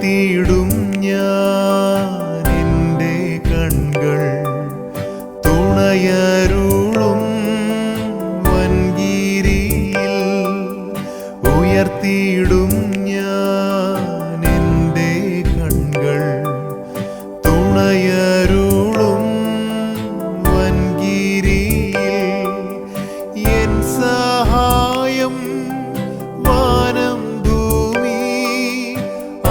ഉയർത്തിയിടും ഞാൻ എൻ്റെ കൺകൾ തുണയരുളും വൻഗിരിയിൽ. ഉയർത്തിയിടും ഞാൻ എൻ്റെ കൺകൾ തുണയരുളും വൻഗിരിയിൽ. എൻ സഹായം വാനം ഭൂമി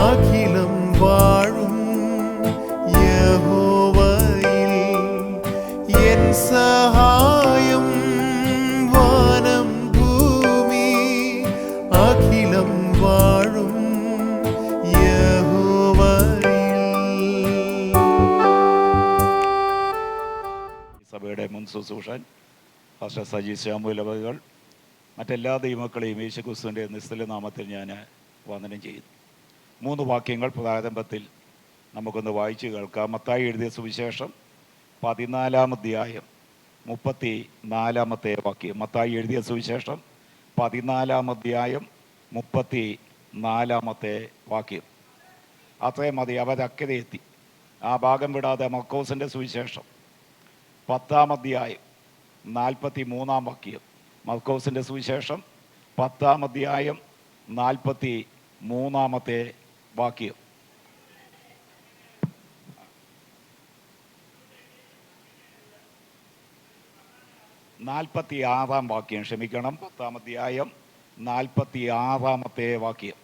അഖിലം വാഴും യഹോവയിൽ. എൻ സഹായം വാനം ഭൂമി അഖിലം വാഴും യഹോവയിൽ. സഭയുടെ മുൻ ശുശ്രൂഷൻ പാസ്റ്റർ സജി ശ്യാമുലവകൾ, മറ്റെല്ലാ ദൈവമക്കളെയും യേശുക്രിസ്തുവിൻ്റെ നിസ്തുല നാമത്തിൽ ഞാൻ വന്ദനം ചെയ്യുന്നു. 3 വാക്യങ്ങൾ പ്രാരംഭത്തിൽ നമുക്കൊന്ന് വായിച്ചു കേൾക്കാം. മത്തായി എഴുതിയ സുവിശേഷം 14-ാം അധ്യായം 34-ാമത്തെ വാക്യം. മത്തായി എഴുതിയ സുവിശേഷം 14-ാം അധ്യായം 34-ാമത്തെ വാക്യം. അത്രയും മതി. അവരക്കരെ എത്തി. ആ ഭാഗം വിടാതെ മർക്കോസിൻ്റെ സുവിശേഷം 10-ാം അധ്യായം 43-ാം വാക്യം. മർക്കോസിൻ്റെ സുവിശേഷം 10-ാം അധ്യായം 43-ാമത്തെ വാക്യം. ാം വാക്യം, ക്ഷമിക്കണം, 10-ാം അധ്യായം 46-ാമത്തെ വാക്യം.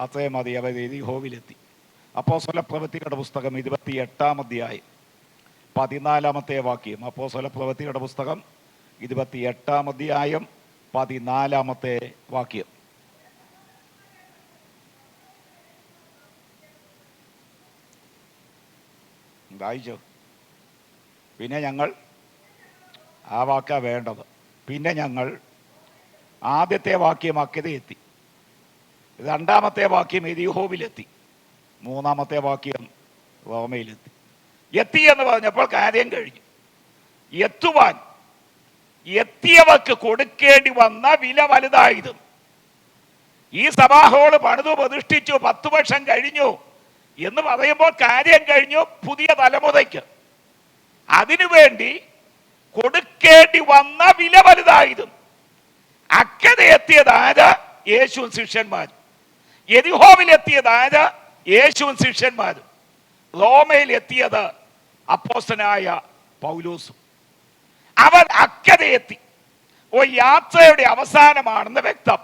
അത്രയും മതി. അവർ യെരിഹോവിലെത്തി. അപ്പോസ്തലപ്രവൃത്തികളുടെ പുസ്തകം 28-ാം അധ്യായം 14-ാമത്തെ വാക്യം. അപ്പോസ്തലപ്രവൃത്തികളുടെ പുസ്തകം 28-ാം അധ്യായം 14-ാമത്തെ വാക്യം. വായിച്ചോ? പിന്നെ ഞങ്ങൾ, ആ വാക്കാ വേണ്ടത്. പിന്നെ ഞങ്ങൾ, ആദ്യത്തെ വാക്യം അക്കരയെത്തി, 2-ാമത്തെ വാക്യം യെരിഹോവിലെത്തി, 3-ാമത്തെ വാക്യം റോമയിലെത്തി. എത്തി എന്ന് പറഞ്ഞപ്പോൾ കാര്യം കഴിഞ്ഞു. എത്തുവാൻ എത്തിയവർക്ക് കൊടുക്കേണ്ടി വന്ന വില വലുതായിരുന്നു. ഈ സഭാഹോള് പണിതു പ്രതിഷ്ഠിച്ചു, 10 വർഷം കഴിഞ്ഞു എന്ന് പറയുമ്പോൾ കാര്യം കഴിഞ്ഞു. പുതിയ തലമുറയ്ക്ക് അതിനുവേണ്ടി കൊടുക്കേണ്ടി വന്ന വില വലുതായിരുന്നു. അക്കരെ എത്തിയതായത് യേശുവും ശിഷ്യന്മാരും, യെരിഹോവിലെത്തിയതായത് യേശുവും ശിഷ്യന്മാരും, റോമയിൽ എത്തിയത് അപ്പോസ്തലനായ പൗലോസും. അവർ അക്കരെ എത്തി. ഒരു യാത്രയുടെ അവസാനമാണെന്ന് വ്യക്തം.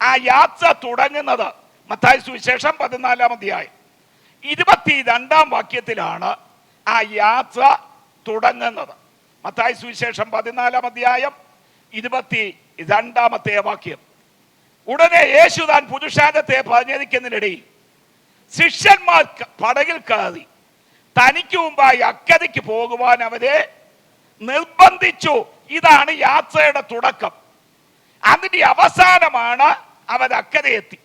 ആ യാത്ര തുടങ്ങുന്നത് മത്തായി സുവിശേഷം 14-ാം അധ്യായം 22-ാം വാക്യത്തിലാണ് ആ യാത്ര തുടങ്ങുന്നത്. മത്തായി സുവിശേഷം 14-ാം അധ്യായം 22-ാമത്തെ വാക്യം. ഉടനെ യേശു താൻ പുരുഷാരത്തെ പറഞ്ഞിരിക്കുന്നതിനിടയിൽ ശിഷ്യന്മാർ പടകിൽ കയറി തനിക്ക് മുമ്പായി അക്കരയ്ക്ക് പോകുവാൻ അവരെ നിർബന്ധിച്ചു. ഇതാണ് യാത്രയുടെ തുടക്കം. അതിന്റെ അവസാനമാണ് അവർ അക്കരെ എത്തി.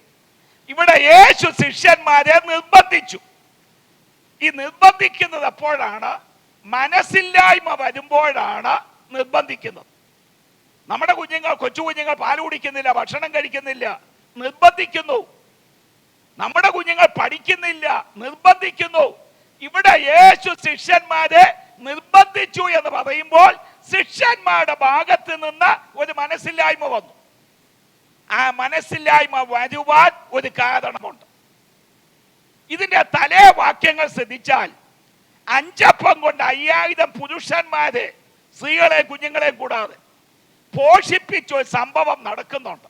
ഇവിടെ യേശു ശിഷ്യന്മാരെ നിർബന്ധിച്ചു. ഈ നിർബന്ധിക്കുന്നത് എപ്പോഴാണ്? മനസ്സില്ലായ്മ വരുമ്പോഴാണ് നിർബന്ധിക്കുന്നത്. നമ്മുടെ കുഞ്ഞുങ്ങൾ, കൊച്ചു കുഞ്ഞുങ്ങൾ പാല് കുടിക്കുന്നില്ല, ഭക്ഷണം കഴിക്കുന്നില്ല, നിർബന്ധിക്കുന്നു. നമ്മുടെ കുഞ്ഞുങ്ങൾ പഠിക്കുന്നില്ല, നിർബന്ധിക്കുന്നു. ഇവിടെ യേശു ശിഷ്യന്മാരെ നിർബന്ധിച്ചു എന്ന് പറയുമ്പോൾ ശിഷ്യന്മാരുടെ ഭാഗത്ത് നിന്ന് ഒരു മനസ്സില്ലായ്മ വന്നു. ആ മനസ്സില്ലായ്മ വരുവാൻ ഒരു കാരണമുണ്ട്. ഇതിന്റെ തലേ വാക്യങ്ങൾ ശ്രദ്ധിച്ചാൽ 5 അപ്പം കൊണ്ട് 5000 പുരുഷന്മാരെ, സ്ത്രീകളെയും കുഞ്ഞുങ്ങളെയും കൂടാതെ പോഷിപ്പിച്ച ഒരു സംഭവം നടക്കുന്നുണ്ട്.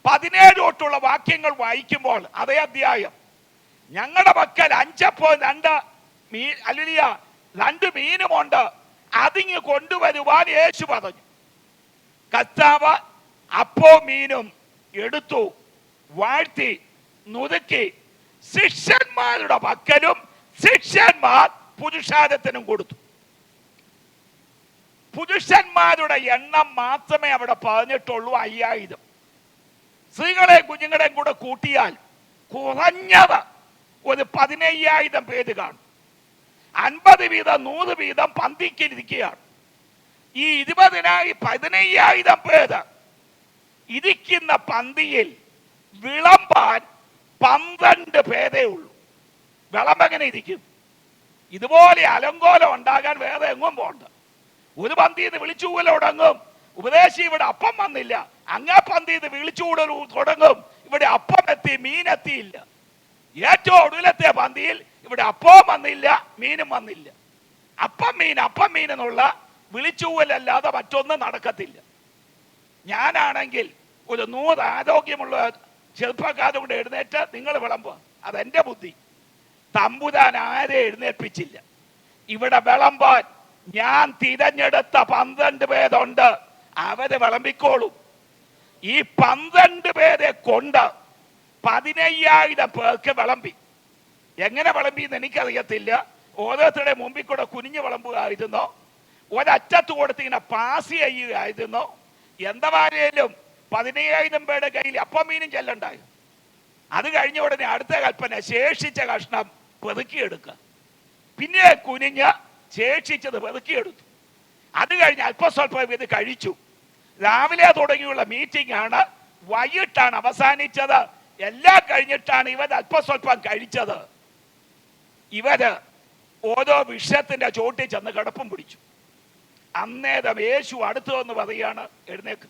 17 തൊട്ടുള്ള വാക്യങ്ങൾ വായിക്കുമ്പോൾ അതേ അധ്യായം, ഞങ്ങളുടെ പക്കൽ 5 അപ്പം 2 മീനുമുണ്ട്, അതിങ്ങ് കൊണ്ടുവരുവാൻ യേശു പറഞ്ഞു. കർത്താവ് അപ്പവും മീനും എടുത്തു, വാഴ്ത്തി, നുറുക്കി ശിഷ്യന്മാരുടെ പക്കലും ശിഷ്യന്മാർ പുരുഷാരത്തിനും കൊടുത്തു. പുരുഷന്മാരുടെ എണ്ണം മാത്രമേ അവിടെ പറഞ്ഞിട്ടുള്ളൂ 5000. സ്ത്രീകളെയും കുഞ്ഞുങ്ങളെയും കൂടെ കൂട്ടിയാൽ കുറഞ്ഞത് ഒരു 15000 പേര് കാണും. 50 വീതം 100 വീതം പന്തിക്കിരിക്കുകയാണ്. ഈ 15,000 പേര് ഇരിക്കുന്ന പന്തിയിൽ വിളമ്പാൻ 12 പേരേ ഉള്ളൂ. വിളമ്പെങ്ങനെ ഇരിക്കും? ഇതുപോലെ അലങ്കോലം ഉണ്ടാകാൻ വേറെ എങ്ങും പോണ്ട. ഒരു പന്തിന്ന് വിളിച്ചുകൂല തുടങ്ങും, ഉപദേശി ഇവിടെ അപ്പം വന്നില്ല. അങ്ങേ പന്തിന്ന് വിളിച്ചുകൂടൽ തുടങ്ങും, ഇവിടെ അപ്പം എത്തി, മീനെത്തിയില്ല. ഏറ്റവും ഒടുവിലത്തെ പന്തിയിൽ ഇവിടെ അപ്പവും വന്നില്ല, മീനും വന്നില്ല. അപ്പം മീൻ എന്നുള്ള വിളിച്ചുകൂലല്ലാതെ മറ്റൊന്നും നടക്കത്തില്ല. ഞാനാണെങ്കിൽ ഒരു 100 ആരോഗ്യമുള്ള ചെറുപ്പക്കാരും കൂടെ എഴുന്നേറ്റ് നിങ്ങൾ വിളമ്പുക, അതെന്റെ ബുദ്ധി. തമ്പുരാൻ ആരെ എഴുന്നേൽപ്പിച്ചില്ല. ഇവിടെ വിളമ്പാൻ ഞാൻ തിരഞ്ഞെടുത്ത 12 പേരുണ്ട്, അവര് വിളമ്പിക്കോളും. ഈ 12 പേരെ കൊണ്ട് 15,000 പേർക്ക് വിളമ്പി. എങ്ങനെ വിളമ്പിന്ന് എനിക്കറിയത്തില്ല. ഓരോരുത്തരുടെ മുമ്പിൽ കൂടെ കുനിഞ്ഞു വിളമ്പുകയായിരുന്നോ, ഒരറ്റത്ത് കൊടുത്ത് ഇങ്ങനെ പാസ് ചെയ്യുകയായിരുന്നോ? എന്തായാലും 15,000 പേരുടെ കയ്യിൽ അപ്പം മീനും ചെല്ലണ്ടായി. അത് കഴിഞ്ഞ ഉടനെ അടുത്ത കൽപ്പന, ശേഷിച്ച കഷ്ണം പെറുക്കിയെടുക്കുക. പിന്നെ കുനിഞ്ഞ് ശേഷിച്ചത് പെറുക്കിയെടുത്തു. അത് കഴിഞ്ഞ് അല്പസ്വല്പം ഇത് കഴിച്ചു. രാവിലെ തുടങ്ങിയുള്ള മീറ്റിംഗ് ആണ്, വൈകിട്ടാണ് അവസാനിച്ചത്. എല്ലാം കഴിഞ്ഞിട്ടാണ് ഇവർ അല്പസ്വല്പം കഴിച്ചത്. ഇവര് ഓരോ വിഷയത്തിന്റെ ചോട്ടിൽ ചെന്ന് കിടപ്പും പിടിച്ചു. അന്നേരം യേശു അടുത്തു വന്ന് പറയുകയാണ്, എഴുന്നേക്ക്.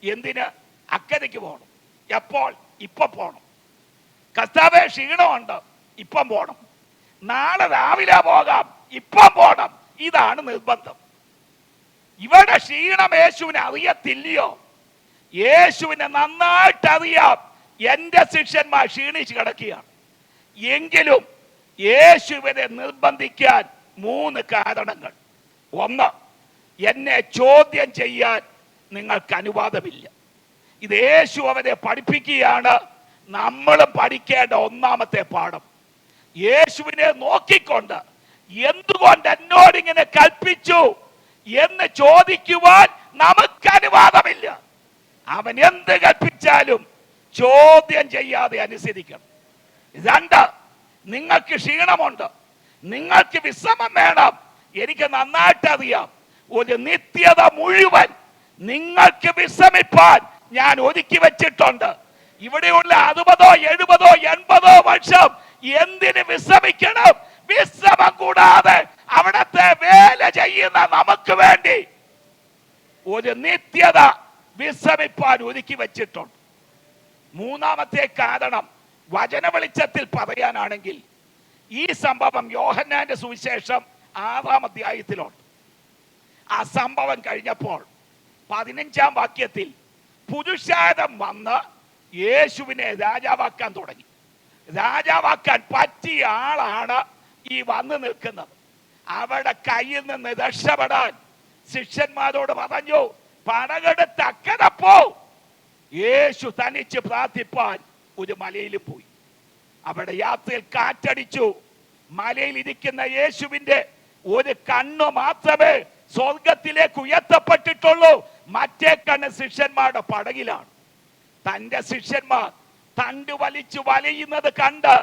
എന്തിന്? അക്കരയ്ക്ക് പോകണം. എപ്പോൾ? ഇപ്പൊ പോണം. കർത്താവേ ക്ഷീണമുണ്ട്, ഇപ്പം പോണം. നാളെ രാവിലെ പോകാം, ഇപ്പം പോണം. ഇതാണ് നിർബന്ധം. ഇവിടെ ക്ഷീണം യേശുവിനെ അറിയത്തില്ലയോ? യേശുവിനെ നന്നായിട്ട് അറിയാം. എന്റെ ശിഷ്യന്മാർ ക്ഷീണിച്ച് കിടക്കുകയാണ്. എങ്കിലും യേശുവിനെ നിർബന്ധിക്കാൻ 3 കാരണങ്ങൾ. ഒന്ന്, എന്നെ ചോദ്യം ചെയ്യാൻ നിങ്ങൾക്ക് അനുവാദമില്ല. ഇത് യേശു അവരെ പഠിപ്പിക്കുകയാണ്. നമ്മളും പഠിക്കേണ്ട ഒന്നാമത്തെ പാഠം. യേശുവിനെ നോക്കിക്കൊണ്ട് എന്തുകൊണ്ട് എന്നോട് ഇങ്ങനെ കൽപ്പിച്ചു എന്ന് ചോദിക്കുവാൻ നമുക്ക് അനുവാദമില്ല. അവൻ എന്ത് കൽപ്പിച്ചാലും ചോദ്യം ചെയ്യാതെ അനുസരിക്കണം. 2, നിങ്ങൾക്ക് ക്ഷീണമുണ്ട്, നിങ്ങൾക്ക് വിശ്രമം വേണം. എനിക്ക് നന്നായിട്ട് അറിയാം, ഒരു നിത്യത മുഴുവൻ നിങ്ങൾക്ക് വിശ്രമിപ്പാൻ ഞാൻ ഒരുക്കി വെച്ചിട്ടുണ്ട്. ഇവിടെയുള്ള 60, 70, 80 വർഷം എന്തിന് വിശ്രമിക്കണം? വിശ്രമം കൂടാതെ അവിടത്തെ വേല ചെയ്യുന്ന നമുക്ക് വേണ്ടി ഒരു നിത്യത വിശ്രമിപ്പാൻ ഒരുക്കി വെച്ചിട്ടുണ്ട്. 3ാമത്തെ കാരണം വചന വെളിച്ചത്തിൽ പറയാനാണെങ്കിൽ ഈ സംഭവം യോഹന്നാന്റെ സുവിശേഷം 6-ാം അധ്യായത്തിലുണ്ട്. ആ സംഭവം കഴിഞ്ഞപ്പോൾ 15-ാം വാക്യത്തിൽ പുരുഷാരം വന്ന് യേശുവിനെ രാജാവാക്കാൻ തുടങ്ങി. രാജാവാക്കാൻ പറ്റിയ ആളാണ് ഈ വന്ന് നിൽക്കുന്നത്. അവിടെ കയ്യിൽ നിന്ന് രക്ഷപ്പെടാൻ ശിഷ്യന്മാരോട് പറഞ്ഞു, പടകെടുത്ത് അക്കരെ പോ. യേശു തനിച്ച് പ്രാർത്ഥിപ്പാൻ ഒരു മലയിൽ പോയി. അവിടെ യാത്രയിൽ കാറ്റടിച്ചു. മലയിൽ ഇരിക്കുന്ന യേശുവിന്റെ ഒരു കണ്ണു മാത്രമേ സ്വർഗത്തിലേക്ക് ഉയർത്തപ്പെട്ടിട്ടുള്ളൂ. മറ്റേ കണ്ണ് ശിഷ്യന്മാരുടെ പടകിലാണ്. തന്റെ ശിഷ്യന്മാർ തണ്ട് വലിച്ചു വലയുന്നത് കണ്ട്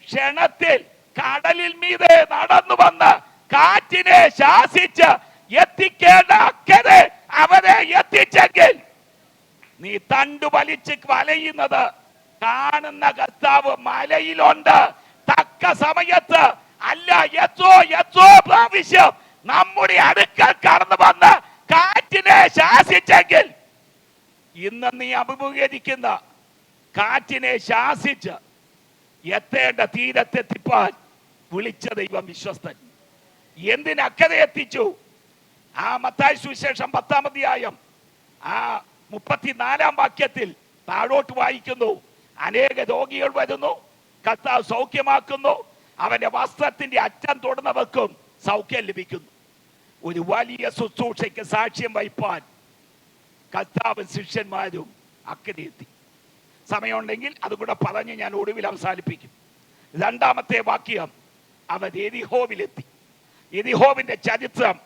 ക്ഷണത്തിൽ കടലിൽ മീതെ നടന്നു വന്ന് കാറ്റിനെ ശാസിച്ച് എത്തിക്കേണ്ട അക്കരെ അവരെ എത്തിച്ചെങ്കിൽ നീ തണ്ടു വലിച്ച് വലയുന്നത് കാണുന്ന കർത്താവ് മലയിലുണ്ട്. തക്ക സമയത്ത് അല്ല, എത്രോ പ്രാവശ്യം നമ്മുടെ അടുക്കൽ കടന്നു വന്ന് കാറ്റിനെ ശാസിച്ചെങ്കിൽ ഇന്ന് നീ അഭിമുഖീകരിക്കുന്ന കാറ്റിനെ ശാസിച്ച് എത്തേണ്ട തീരത്തെത്തിപ്പാൻ വിളിച്ച ദൈവം വിശ്വസ്തൻ. എന്തിനക്കരെ എത്തിച്ചു? ആ മത്തായി സുവിശേഷം 10-ാം അധ്യായം 34-ാം വാക്യത്തിൽ താഴോട്ട് വായിക്കുന്നു. അനേക രോഗികൾ വരുന്നു, കർത്താവ് സൗഖ്യമാക്കുന്നു. അവന്റെ വസ്ത്രത്തിന്റെ അറ്റം തൊടുന്നവർക്കും സൗഖ്യം ലഭിക്കുന്നു. ഒരു വലിയ ശുശ്രൂഷയ്ക്ക് സാക്ഷ്യം വഹിപ്പാൻ കർത്താവും ശിഷ്യന്മാരും അക്കരെ എത്തി. സമയമുണ്ടെങ്കിൽ അതുകൂടെ പറഞ്ഞ് ഞാൻ ഒടുവിൽ അവസാനിപ്പിക്കും. 2-ാമത്തെ വാക്യം, അവൻ എരിഹോവിലെത്തി. എരിഹോവിന്റെ ചരിത്രം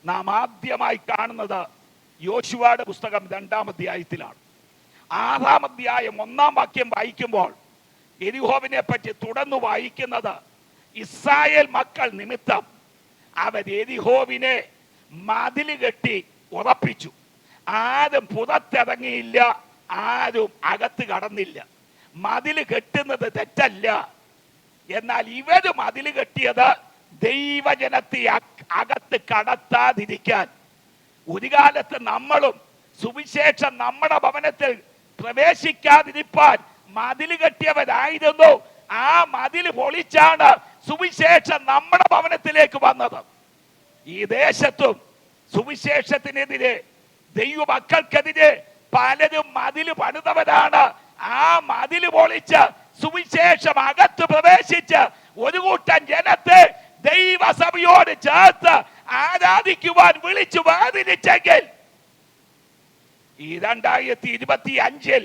നാം ആദ്യമായി കാണുന്നത് യോശുവയുടെ പുസ്തകം 2-ാം അധ്യായത്തിലാണ്. 6-ാം അധ്യായം 1-ാം വാക്യം വായിക്കുമ്പോൾ എരിഹോവിനെ പറ്റി തുടർന്ന് വായിക്കുന്നത്, ഇസ്രായേൽ മക്കൾ നിമിത്തം അവർ എരിഹോവിനെ മതിൽ കെട്ടി ഉറപ്പിച്ചു. ആരും പുറത്തിറങ്ങിയില്ല, ആരും അകത്ത് കടന്നില്ല. മതില് കെട്ടുന്നത് തെറ്റല്ല. എന്നാൽ ഇവര് മതില് കെട്ടിയത് ദൈവജനത്തെ അകത്ത് കടത്താതിരിക്കാൻ. ഒരു കാലത്ത് നമ്മളും സുവിശേഷം നമ്മുടെ ഭവനത്തിൽ പ്രവേശിക്കാതിരിപ്പാൻ മതില് കെട്ടിയവരായിരുന്നു. ആ മതില് പൊളിച്ചാണ് സുവിശേഷം നമ്മുടെ ഭവനത്തിലേക്ക് വന്നത്. ഈ ദേശത്തും സുവിശേഷത്തിനെതിരെ, ദൈവമക്കൾക്കെതിരെ പലരും മതില് പണിതവരാണ്. ആ മതില് പൊളിച്ച് സുവിശേഷം അകത്ത് പ്രവേശിച്ച് ഒരു കൂട്ടം ജനത്തെ ദൈവസഭയോട് ചേർത്ത് ആരാധിക്കുവാൻ വിളിച്ചു വേദിരിച്ചെങ്കിൽ ഈ 2025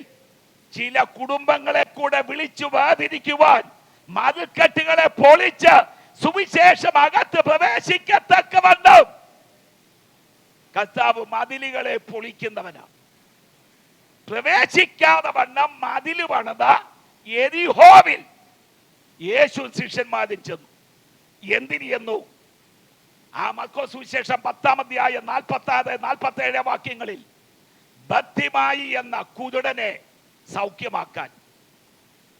ചില കുടുംബങ്ങളെ കൂടെ വിളിച്ചു വേദിരിക്കുവാൻ മതിൽക്കെട്ടുകളെ പൊളിച്ച് സുവിശേഷം അകത്ത് പ്രവേശിക്കത്തക്കവണ്ണം കർത്താവ് മതിലുകളെ പൊളിക്കുന്നവനാണ്. പ്രവേശിക്കാതെ വണ്ണം മതില് പണിത യെരിഹോവിൽ യേശു ശിഷ്യന്മാരും ചെന്നു. എന്തിന് ചെന്നു? ആ മർക്കോസ് സുവിശേഷം 10-ാം അധ്യായം 46-47 വാക്യങ്ങളിൽ ബത്തിമായി എന്ന കുരുടനെ സൗഖ്യമാക്കാൻ.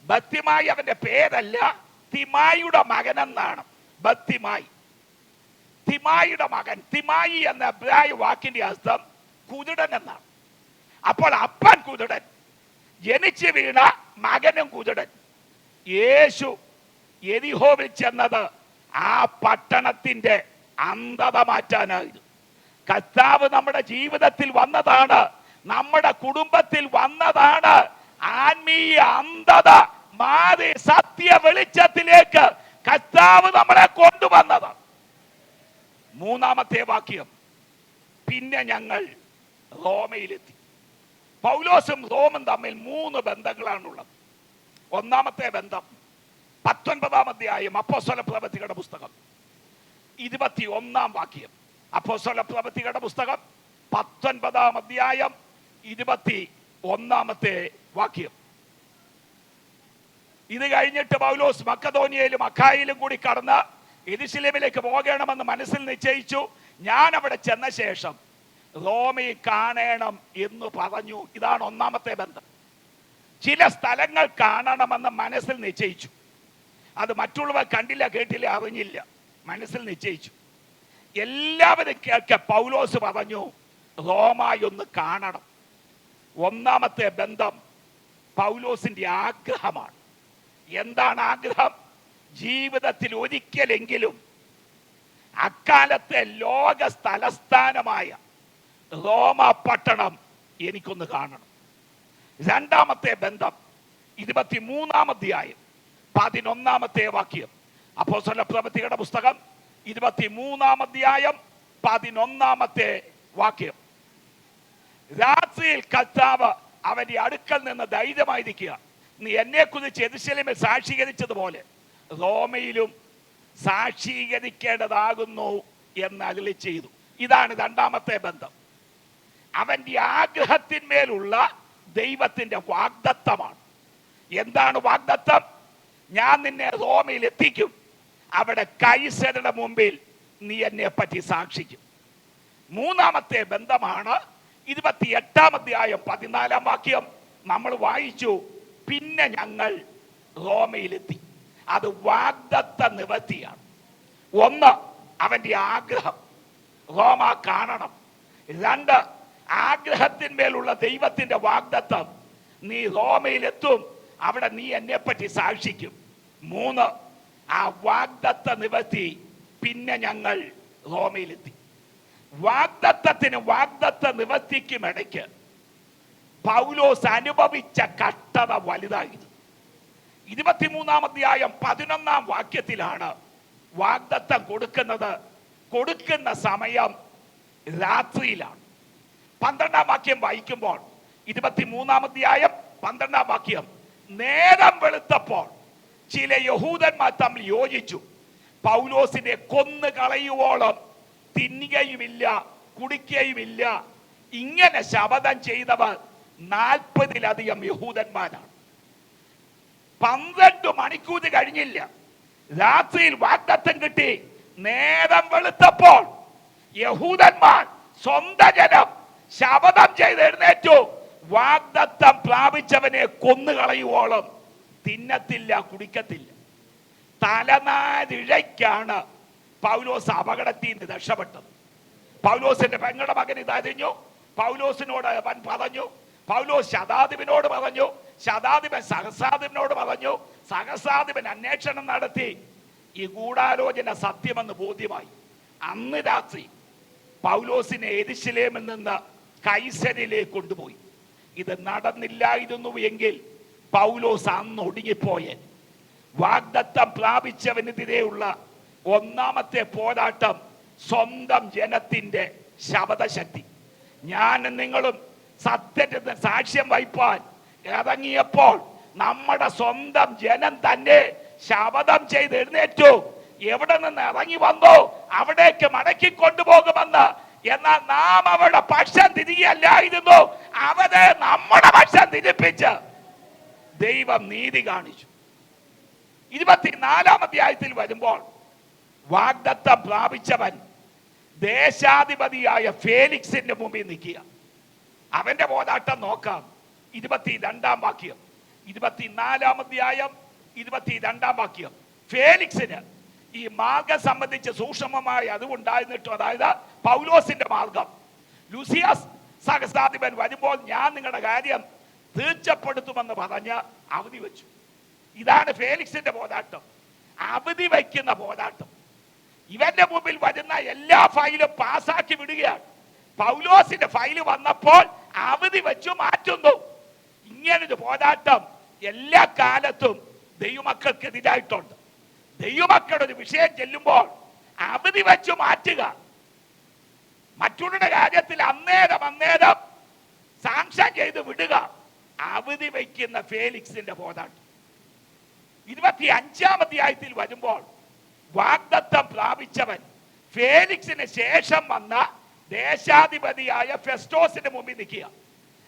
ബത്തിമായി അവന്റെ പേരല്ല, തിമായിയുടെ മകൻ എന്നാണ്. ബത്തിമായി, തിമായിയുടെ മകൻ. തിമായി എന്ന എബ്രായ വാക്കിന്റെ അർത്ഥം കുരുടൻ എന്നാണ്. അപ്പോൾ അപ്പൻ കുരുടൻ, ജനിച്ചു വീണ മകനും കുരുടൻ. യേശു യെരിഹോവിൽ ചെന്നത് ആ പട്ടണത്തിന്റെ അന്ധത മാറ്റാനായിരുന്നു. കർത്താവ് നമ്മുടെ ജീവിതത്തിൽ വന്നതാണ്, നമ്മുടെ കുടുംബത്തിൽ വന്നതാണ്. ആത്മീയ അന്ധത മാറി സത്യ വെളിച്ചത്തിലേക്ക് കർത്താവ് നമ്മളെ കൊണ്ടുവന്നത്. 3-ാമത്തെ വാക്യം, പിന്നെ ഞങ്ങൾ റോമയിലെത്തി. പൗലോസും റോമും തമ്മിൽ 3 ബന്ധങ്ങളാണുള്ളത്. 1-ാമത്തെ ബന്ധം 19-ാം അധ്യായം അപ്പോസ്തല പ്രവൃത്തികളുടെ പുസ്തകം 21-ാം വാക്യം. അപ്പോസ്തല പ്രവൃത്തികളുടെ പുസ്തകം 19-ാം അധ്യായം 21-ാമത്തെ വാക്യം. ഇത് കഴിഞ്ഞിട്ട് പൗലോസ് മക്കദോനിയയിലും അഖായിലും കൂടി കടന്ന് യെരൂശലേമിലേക്ക് പോകണമെന്ന് മനസ്സിൽ നിശ്ചയിച്ചു. ഞാൻ അവിടെ ചെന്ന ശേഷം റോമയിൽ കാണണം എന്ന് പറഞ്ഞു. ഇതാണ് 1-ാമത്തെ ബന്ധം. ചില സ്ഥലങ്ങൾ കാണണമെന്ന് മനസ്സിൽ നിശ്ചയിച്ചു. അത് മറ്റുള്ളവർ കണ്ടില്ല, കേട്ടില്ല, അറിഞ്ഞില്ല, മനസ്സിൽ നിശ്ചയിച്ചു. എല്ലാവരും കേൾക്കെ പൗലോസ് പറഞ്ഞു, റോമായൊന്ന് കാണണം. 1-ാമത്തെ ബന്ധം പൗലോസിന്റെ ആഗ്രഹമാണ്. എന്താണ് ആഗ്രഹം? ജീവിതത്തിൽ ഒരിക്കലെങ്കിലും അക്കാലത്തെ ലോക തലസ്ഥാനമായ റോമ പട്ടണം എനിക്കൊന്ന് കാണണം. 2-ാമത്തെ ബന്ധം 23-ാം അധ്യായം 11-ാമത്തെ വാക്യം. അപ്പോസ്തല പ്രവൃത്തികളുടെ പുസ്തകം 23-ാം അധ്യായം 11-ാമത്തെ വാക്യം. രാത്രിയിൽ കർത്താവ് അവന്റെ അടുക്കൽ നിന്ന് ധൈര്യമായിരിക്കുക, നീ എന്നെ കുറിച്ച് യെരൂശലേമിൽ സാക്ഷീകരിച്ചതുപോലെ റോമയിലും സാക്ഷീകരിക്കേണ്ടതാകുന്നു എന്ന് അരുളി ചെയ്തു. ഇതാണ് 2-ാമത്തെ ബന്ധം. അവന്റെ ആഗ്രഹത്തിന്മേലുള്ള ദൈവത്തിന്റെ വാഗ്ദത്തമാണ്. എന്താണ് വാഗ്ദത്തം? ഞാൻ നിന്നെ റോമയിൽ എത്തിക്കും, അവിടെ കൈസരുടെ മുമ്പിൽ നീ എന്നെ പറ്റി സാക്ഷിക്കും. 3-ാമത്തെ ബന്ധമാണ് 28-ാം അധ്യായം 14-ാം വാക്യം. നമ്മൾ വായിച്ചു, പിന്നെ ഞങ്ങൾ റോമയിലെത്തി. അത് വാഗ്ദത്ത നിവൃത്തിയാണ്. 1, അവന്റെ ആഗ്രഹം, റോമ കാണണം. 2, ആഗ്രഹത്തിന്മേലുള്ള ദൈവത്തിന്റെ വാഗ്ദത്തം, നീ റോമയിലെത്തും, അവിടെ നീ എന്നെ പറ്റി സാക്ഷിക്കും. 3, ആ വാഗ്ദത്ത നിവൃത്തി, പിന്നെ ഞങ്ങൾ റോമയിലെത്തി. വാഗ്ദത്തത്തിനും വാഗ്ദത്ത നിവൃത്തിക്കും ഇടയ്ക്ക് പൗലോസ് അനുഭവിച്ച കഷ്ടത വലുതായിരുന്നു. 23-ാം അധ്യായം 11-ാം വാക്യത്തിലാണ് വാഗ്ദത്തം കൊടുക്കുന്നത്. കൊടുക്കുന്ന സമയം രാത്രിയിലാണ്. 12-ാം വാക്യം വായിക്കുമ്പോൾ 23-ാം അധ്യായം 12-ാം വാക്യം, നേരം വെളുത്തപ്പോൾ ചില യഹൂദന്മാർ തമ്മിൽ യോജിച്ചു, പൗലോസിനെ കൊന്നു കളയുവോളം തിന്നുകയുമില്ല കുടിക്കുകയുമില്ല. ഇങ്ങനെ ശപഥം ചെയ്തവർ 40-ലധികം യഹൂദന്മാരാണ്. 12 മണിക്കൂർ കഴിഞ്ഞില്ല, രാത്രിയിൽ വാഗ്ദത്തം കിട്ടി. നേരം വെളുത്തപ്പോൾ യഹൂദന്മാർ സ്വന്തം ജനം ശപഥം ചെയ്ത് എഴുന്നേറ്റു, വാഗ്ദത്തം പ്രാപിച്ചവനെ കൊന്നുകളയുവോളം തിന്നത്തില്ല, കുടിക്കത്തില്ല. തലനാരിഴയ്ക്കാണ് പൗലോസ് അപകടത്തിൽ നിന്ന് രക്ഷപ്പെട്ടത്. പൗലോസിന്റെ പെങ്ങളുടെ മകൻ ഇതറിഞ്ഞു. പൗലോസിനോട് അവൻ പറഞ്ഞു. പൗലോസ് ശതാധിപനോട് പറഞ്ഞു. ശതാധിപൻ സഹസ്രാധിപനോട് പറഞ്ഞു. സഹസ്രാധിപൻ അന്വേഷണം നടത്തി. ഈ ഗൂഢാലോചന സത്യമെന്ന് ബോധ്യമായി. അന്ന് രാത്രി പൗലോസിനെ യെരൂശലേമിൽ നിന്ന് കൈസരിലേക്ക് കൊണ്ടുപോയി. ഇത് നടന്നില്ലായിരുന്നു എങ്കിൽ പൗലോസ് അന്ന് ഒടുങ്ങിപ്പോയെ. വാഗ്ദത്തം പ്രാപിച്ചവനെതിരെയുള്ള ഒന്നാമത്തെ പോരാട്ടം സ്വന്തം ജനത്തിന്റെ ശബ്ദശക്തി. ഞാനും നിങ്ങളും സത്യത്തിന് സാക്ഷ്യം വഹിപ്പാൻ ഇറങ്ങിയപ്പോൾ നമ്മുടെ സ്വന്തം ജനം തന്നെ ശപഥം ചെയ്ത് എഴുന്നേറ്റു. എവിടെ നിന്ന് ഇറങ്ങി വന്നോ അവിടേക്ക് മടക്കി കൊണ്ടുപോകുമെന്ന്. എന്നാൽ നാം അവരുടെ പക്ഷം തിരികെയല്ലായിരുന്നു, അവരെ നമ്മുടെ പക്ഷം തിരിപ്പിച്ച് ദൈവം നീതി കാണിച്ചു. 24-ാം അധ്യായത്തിൽ വരുമ്പോൾ വാഗ്ദത്തം പ്രാപിച്ചവൻ ദേശാധിപതിയായ ഫേലിക്സിന്റെ മുമ്പിൽ നിൽക്കുക. അവന്റെ പോരാട്ടം നോക്കാം. 22-ാം വാക്യം, 24-ാം അധ്യായം 22-ാം വാക്യം. ഫേലിക്സിന് ഈ മാർഗം സംബന്ധിച്ച് സൂക്ഷ്മമായ അറിവുണ്ടായിരുന്നിട്ടും, അതായത് പൗലോസിന്റെ മാർഗം, ലൂസിയാസ് സഹസ്രാധിപൻ വരുമ്പോൾ ഞാൻ നിങ്ങളുടെ കാര്യം തീർച്ചപ്പെടുത്തുമെന്ന് പറഞ്ഞ് അവധി വെച്ചു. ഇതാണ് ഫേലിക്സിന്റെ പോരാട്ടം, അവധി വയ്ക്കുന്ന പോരാട്ടം. ഇവന്റെ മുമ്പിൽ വരുന്ന എല്ലാ ഫയലും പാസ്സാക്കി വിടുകയാണ്. പൗലോസിന്റെ ഫയല് വന്നപ്പോൾ അവധി വെച്ചു മാറ്റുന്നു. ഇങ്ങനൊരു പോരാട്ടം എല്ലാ കാലത്തും ദൈവമക്കൾക്കെതിരായിട്ടുണ്ട്. ദൈവമക്കളുടെ ഒരു വിഷയം ചെല്ലുമ്പോൾ അവധി വെച്ചു മാറ്റുക. മറ്റുള്ളവരുടെ കാര്യത്തിൽ അന്നേരം സാങ്ഷൻ ചെയ്ത് വിടുക. അവധി വയ്ക്കുന്ന ഫേലിക്സിന്റെ പോരാട്ടം. 25-ാം അധ്യായത്തിൽ വരുമ്പോൾ വാഗ്ദത്തം പ്രാപിച്ചവൻ ഫേലിക്സിന് ശേഷം വന്ന ദേശാധിപതിയായ ഫെസ്റ്റോസിന്റെ മുമ്പിൽ നിൽക്കുക.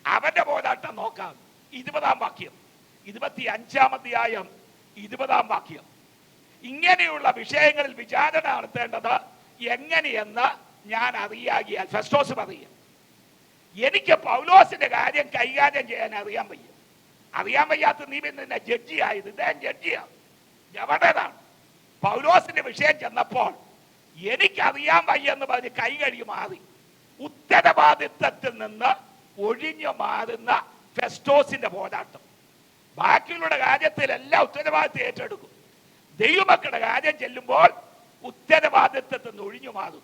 അവന്റെ പോരാട്ടം നോക്കാം. 20-ാം വാക്യം, 25-ാം അധ്യായം 20-ാം വാക്യം. ഇങ്ങനെയുള്ള വിഷയങ്ങളിൽ വിചാരണ നടത്തേണ്ടത് എങ്ങനെയെന്ന് ഞാൻ അറിയാകിയാൽ, ഫെസ്റ്റോസ് പറയുക, എനിക്ക് പൗലോസിന്റെ കാര്യം കൈകാര്യം ചെയ്യാൻ അറിയാൻ വയ്യ. അറിയാൻ വയ്യാത്ത നീ പിന്നെ ജഡ്ജിയായത്. ഇദ്ദേഹം ജഡ്ജിയാണ്, ഗവർണറാണ്. പൗലോസിന്റെ വിഷയം ചെന്നപ്പോൾ എനിക്കറിയാൻ വയ്യെന്ന് പറഞ്ഞ് കൈ കഴുകി മാറി. ഉത്തരവാദിത്വത്തിൽ നിന്ന് ഒഴിഞ്ഞു മാറുന്ന ഫെസ്റ്റോസിന്റെ പോരാട്ടം. ബാക്കിയുള്ള കാര്യത്തിൽ എല്ലാം ഉത്തരവാദിത്വം ഏറ്റെടുക്കും. ദൈവമക്കളുടെ കാര്യം ചെല്ലുമ്പോൾ ഉത്തരവാദിത്വത്തിൽ നിന്ന് ഒഴിഞ്ഞു മാറും.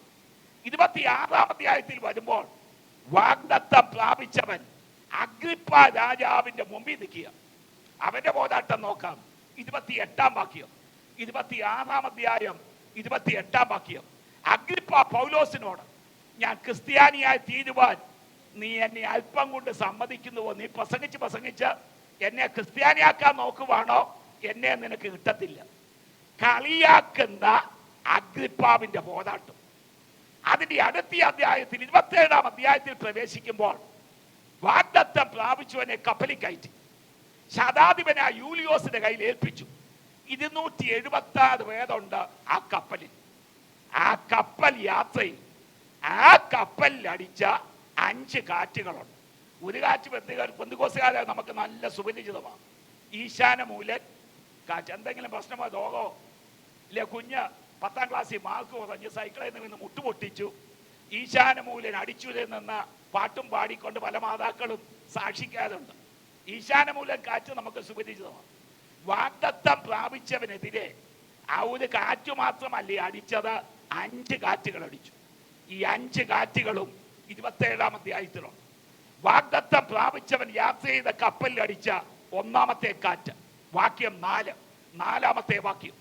26-ാം അധ്യായത്തിൽ വരുമ്പോൾ വാഗ്ദത്തം പ്രാപിച്ചവൻ അഗ്രിപ്പ രാജാവിന്റെ മുമ്പിൽ നിൽക്കുക. അവന്റെ പോരാട്ടം നോക്കാം. 28-ാം വാക്യം, 26-ാം അധ്യായം 28-ാം വാക്യം. അഗ്രിപ്പ പൗലോസിനോട്, ഞാൻ ക്രിസ്ത്യാനിയായി തീരുവാൻ നീ എന്നെ അല്പം കൊണ്ട് സമ്മതിക്കുന്നുവോ? നീ പ്രസംഗിച്ച് എന്നെ ക്രിസ്ത്യാനിയാക്കാൻ നോക്കുവാണോ? എന്നെ നിനക്ക് കിട്ടത്തില്ല. കളിയാക്കുന്ന അഗ്രിപ്പാവിന്റെ പോരാട്ടം. അതിന്റെ അടുത്ത അധ്യായത്തിൽ 27-ാം അധ്യായത്തിൽ പ്രവേശിക്കുമ്പോൾ വാഗ്ദത്തം പ്രാപിച്ചവനെ കപ്പലിൽ കയറ്റി ശതാധിപനായ യൂലിയോസിന്റെ കയ്യിൽ ഏൽപ്പിച്ചു. 276 പേരുണ്ട് ആ കപ്പലിൽ. ആ കപ്പൽ യാത്രയിൽ ആ കപ്പലിൽ അടിച്ച 5 കാറ്റുകളുണ്ട്. ഒരു കാറ്റ് പെന്തുകോസുകാരെ നമുക്ക് നല്ല സുപരിചിതമാണ്. ഈശാനമൂലൻ കാറ്റ്. എന്തെങ്കിലും പ്രശ്നമോ രോഗമോ ഇല്ലേ, കുഞ്ഞ് 10-ാം ക്ലാസ്സിൽ മാർക്ക് കുറഞ്ഞ് സൈക്കിളിൽ നിന്ന് മുട്ടുപൊട്ടിച്ചു, ഈശാനമൂലൻ അടിച്ചു നിന്ന് പാട്ടും പാടിക്കൊണ്ട് പല മാതാക്കളും സാക്ഷിക്കാറുണ്ട്. ഈശാനമൂലൻ കാറ്റ് നമുക്ക് സുപരിചിതമാണ്. വാഗ്ദത്തം പ്രാപിച്ചവനെതിരെ ആ ഒരു കാറ്റ് മാത്രമല്ലേ അടിച്ചത്, 5 കാറ്റുകൾ അടിച്ചു. ഈ 5 കാറ്റുകളും 27-ാം അധ്യായത്തിലുണ്ട്. വാഗ്ദത്തം പ്രാപിച്ചവൻ യാത്ര ചെയ്ത കപ്പലിൽ അടിച്ച ഒന്നാമത്തെ കാറ്റ്, വാക്യം 4, 4-ാമത്തെ വാക്യം.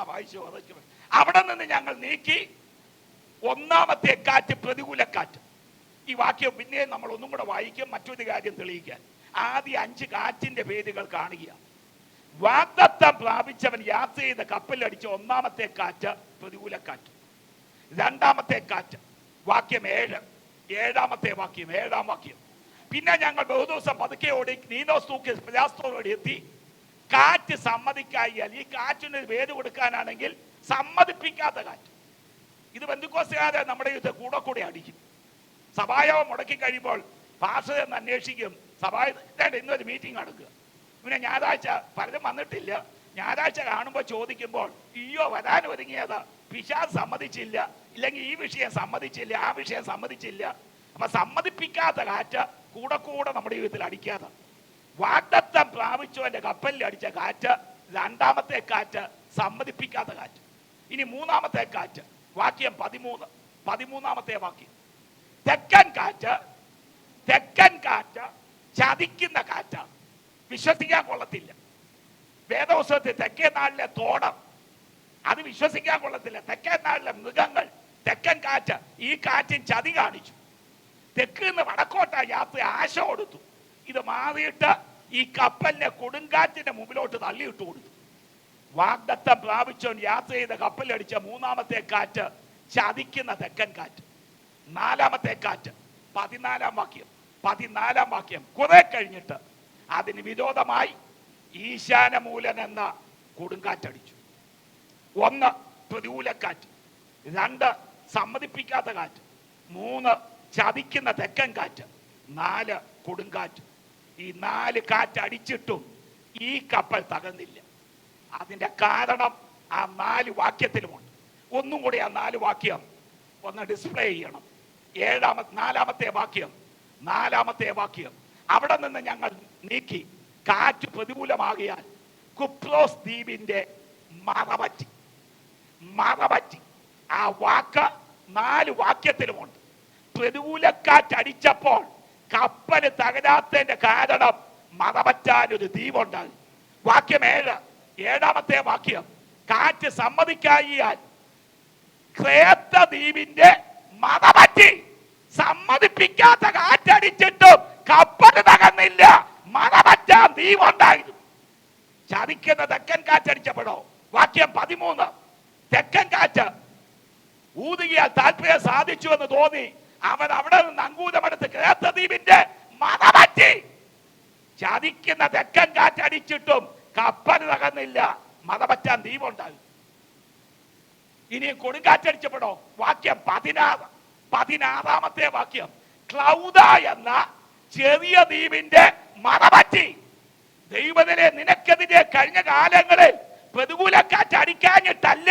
വായിച്ചു. അവിടെ നിന്ന് ഞങ്ങൾ നീക്കി. ഒന്നാമത്തെ കാറ്റ് പ്രതികൂല കാറ്റ്. ഈ വാക്യം പിന്നെ നമ്മൾ ഒന്നും കൂടെ വായിക്കും, മറ്റൊരു കാര്യം തെളിയിക്കാൻ. ആദ്യ 5 കാറ്റിന്റെ പേരുകൾ കാണുക. വാഗ്ദത്തം പ്രാപിച്ചവൻ യാത്ര ചെയ്ത കപ്പലടിച്ച ഒന്നാമത്തെ കാറ്റ് പ്രതികൂല കാറ്റ്. രണ്ടാമത്തെ കാറ്റ് വാക്യം 7, 7-ാമത്തെ വാക്യം, 7-ാം വാക്യം. പിന്നെ ഞങ്ങൾ ബഹുദിവസം പതുക്കെ ഓടി നീനോസ് തൂക്കി പ്രയാസത്തോടെ എത്തി. കാറ്റ് സമ്മതിക്കായാൽ, ഈ കാറ്റിന് പേര് കൊടുക്കാനാണെങ്കിൽ സമ്മതിപ്പിക്കാത്ത കാറ്റ്. ഇത് പെന്തിക്കോസ്തുകാരെ നമ്മുടെ കൂടെ അടിക്കും. സഭായോഗം മുടക്കി കഴിയുമ്പോൾ പാസ്റ്റർ എന്ന് അന്വേഷിക്കും. സഭായുടെ ഇന്നൊരു മീറ്റിംഗ് നടക്കുക, പിന്നെ ഞായറാഴ്ച പലരും വന്നിട്ടില്ല. ഞായറാഴ്ച കാണുമ്പോൾ ചോദിക്കുമ്പോൾ അയ്യോ വരാൻ ഒരുങ്ങിയതാ, പിശാച് സമ്മതിച്ചില്ല, ഇല്ലെങ്കിൽ ഈ വിഷയം സമ്മതിച്ചില്ല, ആ വിഷയം സമ്മതിച്ചില്ല. അപ്പൊ സമ്മതിപ്പിക്കാത്ത കാറ്റ് കൂടെ കൂടെ നമ്മുടെ ജീവിതത്തിൽ അടിക്കാതെ. വാഗ്ദത്തം പ്രാപിച്ചവന്റെ കപ്പലിൽ അടിച്ച കാറ്റ് രണ്ടാമത്തെ കാറ്റ്, സമ്മതിപ്പിക്കാത്ത കാറ്റ്. ഇനി മൂന്നാമത്തെ കാറ്റ്, വാക്യം 13, വാക്യം. തെക്കൻ കാറ്റ് ചതിക്കുന്ന കാറ്റ്, വിശ്വസിക്കാൻ കൊള്ളത്തില്ല. വേദപുസ്തകത്തിൽ തെക്കേ നാളിലെ തോടം, അത് വിശ്വസിക്കാൻ കൊള്ളത്തില്ല. തെക്കേ നാളിലെ മൃഗങ്ങൾ, തെക്കൻ കാറ്റ്, ഈ കാറ്റിൻ ചതി കാണിച്ചു. തെക്ക് നിന്ന് വടക്കോട്ട യാത്ര ആശ കൊടുത്തു. ഇത് മാറിയിട്ട് ഈ കപ്പലിനെ കൊടുങ്കാറ്റിന്റെ മുമ്പിലോട്ട് തള്ളിയിട്ട് കൊടുത്തു. വാഗ്ദത്തം പ്രാപിച്ചവൻ യാത്ര ചെയ്ത കപ്പലടിച്ച മൂന്നാമത്തെ കാറ്റ് ചതിക്കുന്ന തെക്കൻ കാറ്റ്. നാലാമത്തെ കാറ്റ് 14 വാക്യം. കുറെ കഴിഞ്ഞിട്ട് അതിന് വിരോധമായി ഈശാനമൂലൻ എന്ന കൊടുങ്കാറ്റടിച്ചു. 1 പ്രതികൂലക്കാറ്റ്, 2 സമ്മതിപ്പിക്കാത്ത കാറ്റ്, 3 ചതിക്കുന്ന തെക്കൻ കാറ്റ്, 4 കൊടുങ്കാറ്റ്. ഈ 4 കാറ്റ് അടിച്ചിട്ടും ഈ കപ്പൽ തകർന്നില്ല. അതിന്റെ കാരണം ആ 4 വാക്യത്തിലുമുണ്ട്. ഒന്നും കൂടി ആ 4 വാക്യം ഒന്ന് ഡിസ്പ്ലേ ചെയ്യണം. 4-ാമത്തെ വാക്യം. അവിടെ നിന്ന് ഞങ്ങൾ നീക്കി, കാറ്റ് പ്രതികൂലമാകിയാൽ കുപ്രോസ് ദ്വീപിന്റെ മറപറ്റി. ആ വാക്ക് 4 വാക്യത്തിലുമുണ്ട്. പ്രതികൂലക്കാറ്റടിച്ചപ്പോൾ കപ്പല് തകരാത്തതിന്റെ കാരണം മറപറ്റാനൊരു ദ്വീപുണ്ടായി. വാക്യം 7-ാമത്തെ വാക്യം. കാറ്റ് സമ്മതിക്കായിയാൽ ക്രേത്ത ദ്വീപിന്റെ മറപറ്റി. സമ്മതിപ്പിക്കാത്ത കാറ്റടിച്ചിട്ടും കപ്പല് തകർന്നില്ല, മറപറ്റാൻ ദ്വീപുണ്ടായിരുന്നു. ചതിക്കുന്ന തെക്കൻ കാറ്റടിച്ചപ്പോഴോ വാക്യം 13, തെക്കൻ കാറ്റ് ഊതുകിയാൽ താല്പര്യം സാധിച്ചു എന്ന് തോന്നി അവൻ അവിടെ നിന്ന് അങ്കൂലമെടുത്ത് ക്രേത്ത ദ്വീപിന്റെ മറപറ്റി. ചതിക്കുന്ന തെക്കൻ കാറ്റടിച്ചിട്ടും കപ്പൽ തകർന്നില്ല, മറപറ്റാൻ ദ്വീപുണ്ടായി. ഇനി കൊടുങ്കാറ്റടിച്ചപ്പോഴോ വാക്യം 16-ാമത്തെ വാക്യം. ക്ലൗദ എന്ന ചെറിയ ദ്വീപിന്റെ മറപറ്റി. ദൈവത്തിനെ നിനക്കെതിരെ കഴിഞ്ഞ കാലങ്ങളിൽ പ്രതികൂലക്കാറ്റ് അടിക്കാഞ്ഞിട്ടല്ല,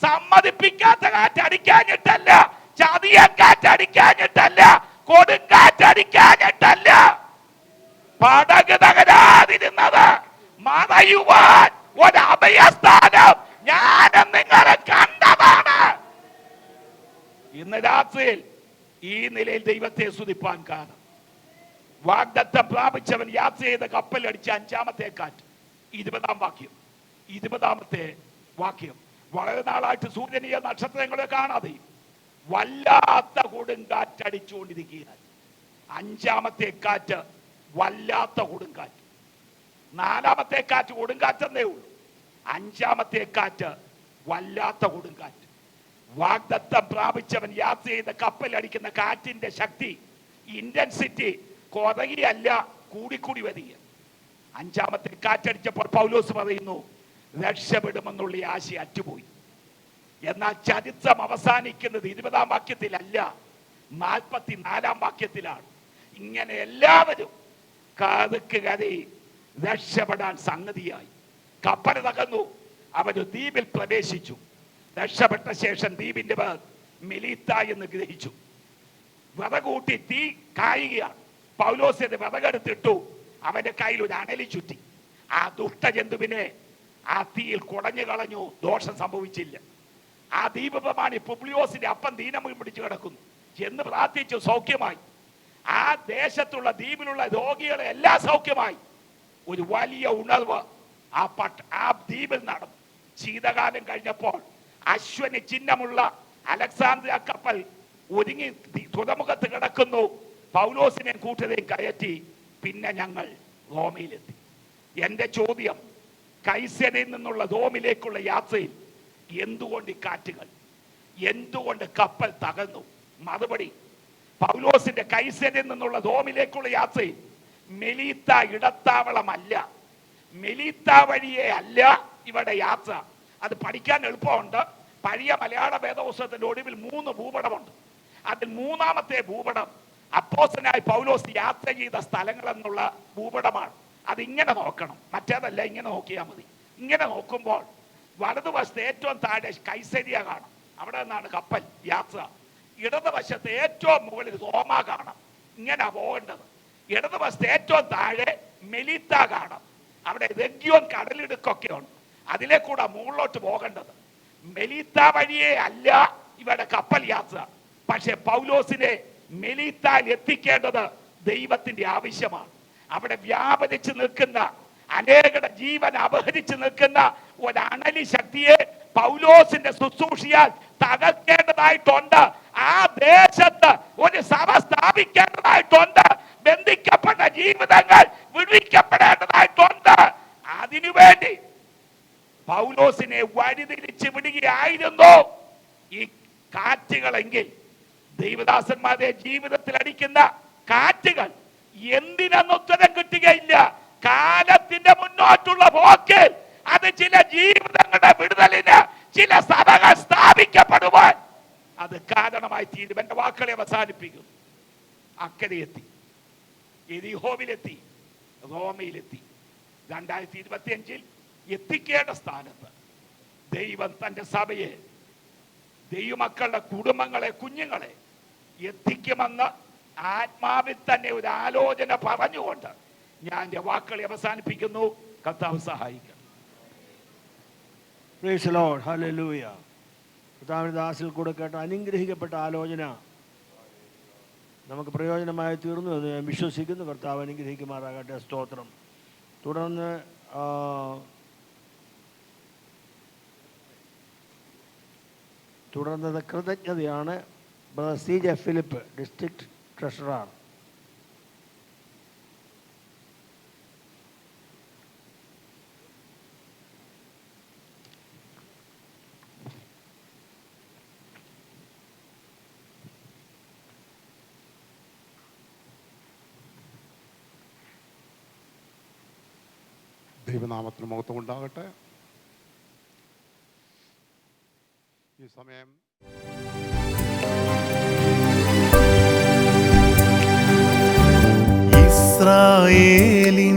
സമ്മതിപ്പിക്കാത്ത കാറ്റ് അടിക്കാഞ്ഞിട്ടല്ല, ചതിയ കാറ്റ് അടിക്കാഞ്ഞിട്ടല്ല, കൊടുങ്കാറ്റ് അടിക്കാഞ്ഞിട്ടല്ല, പടക് തകരാതിരുന്നത് മറയുവാൻ ഒരു അഭയസ്ഥാനം ഞാൻ നിങ്ങളെ കണ്ടതാണ്. ഇന്ന് രാത്രിയിൽ ഈ നിലയിൽ ദൈവത്തെ സ്തുതിപ്പാൻ കാരണം വാഗ്ദത്തം പ്രാപിച്ചവൻ യാത്ര ചെയ്ത കപ്പലടിച്ച 5-ാമത്തെ കാറ്റ്. 20-ാമത്തെ വാക്യം. വളരെ നാളായിട്ട് സൂര്യനെയോ നക്ഷത്രങ്ങളെ കാണാതെ വല്ലാത്ത കൊടുങ്കാറ്റടിച്ചുകൊണ്ടിരിക്കുകയാണ്. 5-ാമത്തെ കാറ്റ് വല്ലാത്ത കൊടുങ്കാറ്റ്. 4-ാമത്തെ കാറ്റ് കൊടുങ്കാറ്റെന്നേ ഉള്ളൂ. 5-ാമത്തെ കാറ്റ് വല്ലാത്ത കൊടുങ്കാറ്റ്. വാഗ്ദത്തം പ്രാപിച്ചവൻ യാത്ര ചെയ്ത കപ്പലടിക്കുന്ന കാറ്റിന്റെ ശക്തി, ഇന്റൻസിറ്റി കുറയുകയല്ല, കൂടിക്കൂടി വരിക. 5-ാമത്തെ കാറ്റടിച്ചപ്പോൾ പൗലോസ് പറയുന്നു, രക്ഷപ്പെടുമെന്നുള്ള ആശ അറ്റുപോയി. എന്നാൽ ചരിത്രം അവസാനിക്കുന്നത് 20-ാം വാക്യത്തിലല്ല, 44-ാം വാക്യത്തിലാണ്. ഇങ്ങനെ എല്ലാവരും കറുക്ക് കരയി രക്ഷപ്പെടാൻ സംഗതിയായി. കപ്പൽ തകർന്നു, അവര് ദ്വീപിൽ പ്രവേശിച്ചു. രക്ഷപ്പെട്ട ശേഷം ദ്വീപിന്റെ പേർ മെലീത്ത എന്ന് ഗ്രഹിച്ചു. വിറകൂട്ടി തീ കായുകയാണ്. പൗലോസിന്റെ വിറകെടുത്തിട്ടു, അവന്റെ കയ്യിൽ ഒരു അണലി ചുറ്റി. ആ ദുഷ്ടജന്തുവിനെ ആ തീയിൽ കുടഞ്ഞു കളഞ്ഞു, ദോഷം സംഭവിച്ചില്ല. ആ ദ്വീപ് പ്രമാണി പുബ്ലിയോസിന്റെ അപ്പം ദീനമുഖം പിടിച്ചു കിടക്കുന്നു എന്ന് പ്രാർത്ഥിച്ചു, സൗഖ്യമായി. ആ ദേശത്തുള്ള ദ്വീപിലുള്ള രോഗികളെ എല്ലാം സൗഖ്യമായി. ഒരു വലിയ ഉണർവ് ആ ദ്വീപിൽ നടന്നു. ശീതകാലം കഴിഞ്ഞപ്പോൾ അശ്വനി ചിഹ്നമുള്ള അലക്സാന്ദ്രിയ കപ്പൽ ഒരുങ്ങി തുറമുഖത്ത് കിടക്കുന്നു. പൗലോസിനെയും കൂട്ടരെയും കയറ്റി പിന്നെ ഞങ്ങൾ റോമിലെത്തി. എന്റെ ചോദ്യം, കൈസരിൽ നിന്നുള്ള റോമിലേക്കുള്ള യാത്രയിൽ എന്തുകൊണ്ട് ഈ കാറ്റുകൾ, എന്തുകൊണ്ട് കപ്പൽ തകർന്നു? മറുപടി, പൗലോസിന്റെ കൈസരിൽ നിന്നുള്ള റോമിലേക്കുള്ള യാത്രയിൽ മെലീത്ത ഇടത്താവളമല്ല, മെലീത്ത വഴിയെ അല്ല ഇവിടെ യാത്ര. അത് പഠിക്കാൻ എളുപ്പമുണ്ട്. പഴയ മലയാള വേദപുസ്തകത്തിന്റെ ഒടുവിൽ 3 ഭൂപടമുണ്ട്. അതിൽ 3-ാമത്തെ ഭൂപടം അപ്പോസ്തലനായ പൗലോസ് യാത്ര ചെയ്ത സ്ഥലങ്ങൾ എന്നുള്ള ഭൂപടമാണ്. അതിങ്ങനെ നോക്കണം, മറ്റേതല്ല, ഇങ്ങനെ നോക്കിയാൽ മതി. ഇങ്ങനെ നോക്കുമ്പോൾ വലതുവശത്ത് ഏറ്റവും താഴെ കൈസരിയ കാണാം, അവിടെ നിന്നാണ് കപ്പൽ യാത്ര. ഇടതുവശത്ത് ഏറ്റവും മുകളിൽ റോമ കാണാം, ഇങ്ങനെ പോകേണ്ടത്. ഇടതുവശത്ത് ഏറ്റവും താഴെ മെലിത്ത കാണാം, അവിടെ രഗ്യോൻ കടലിടുക്കൊക്കെ ഉണ്ട്, അതിലെ കൂടെ മുകളിലോട്ട് പോകേണ്ടത്. മെലിത്ത വഴിയേ അല്ല ഇവിടെ കപ്പൽ യാത്ര. പക്ഷെ പൗലോസിനെ മെലിത്താൽ എത്തിക്കേണ്ടത് ദൈവത്തിന്റെ ആവശ്യമാണ്. അവിടെ വ്യാപരിച്ച് നിൽക്കുന്ന അനേകരുടെ ജീവൻ അപഹരിച്ച് നിൽക്കുന്ന ഒരു അണലി ശക്തിയെ പൗലോസിന്റെ ശുശ്രൂഷയാൽ തകർക്കേണ്ടതായിട്ടുണ്ട്. ആ ദേശത്ത് ഒരു സഭ സ്ഥാപിക്കേണ്ടതായിട്ടുണ്ട്. ബന്ധിക്കപ്പെട്ട ജീവിതങ്ങൾ വിടുവിക്കപ്പെടേണ്ടതായിട്ടുണ്ട്. അതിനുവേണ്ടി പൗലോസിനെ വഴിതിരിച്ച് വിടുകയായിരുന്നു ഈ കാറ്റുകളെങ്കിൽ ദൈവദാസന്മാരുടെ ജീവിതത്തിൽ അടിക്കുന്ന കാറ്റുകൾ എന്തിനെന്ന് ഉത്തരം കിട്ടുകയില്ല. കാലത്തിന്റെ മുന്നോട്ടുള്ള പോക്കിൽ അത് ചില ജീവിതങ്ങളുടെ വിടുതലിന്, ചില സഭകൾ സ്ഥാപിക്കപ്പെടുവാൻ അത് കാരണമായി തീരും. എന്റെ വാക്കുകളെ അവസാനിപ്പിക്കും. അക്കരയെത്തി, യെരിഹോവിലെത്തി, റോമയിലെത്തി. 2025 എത്തിക്കേണ്ട സ്ഥാനത്ത് ദൈവം തന്റെ സഭയെ, ദൈവമക്കളുടെ കുടുംബങ്ങളെ, കുഞ്ഞുങ്ങളെ എത്തിക്കുമെന്ന് ആത്മാവിൽ തന്നെ ഒരു ആലോചന പറഞ്ഞുകൊണ്ട് ഞാൻ എൻ്റെ വാക്കുകളെ അവസാനിപ്പിക്കുന്നു. കർത്താവ് സഹായിക്കണം. Praise the Lord, hallelujah. കർത്താവിന്റെ ദാസിൽ കൂടെ കേട്ട അനുഗ്രഹിക്കപ്പെട്ട ആലോചന നമുക്ക് പ്രയോജനമായി തീർന്നു എന്ന് ഞാൻ വിശ്വസിക്കുന്നു. കർത്താവ് അനുഗ്രഹിക്കുമാറാകട്ടെ. സ്തോത്രം. തുടർന്ന് കൃതജ്ഞതയാണ്. Brother CJ Philip, district treasurer. ദൈവനാമത്തിന് മഹത്വം ഉണ്ടാകട്ടെ. ഈ സമയം ഇസ്രായേലിൻ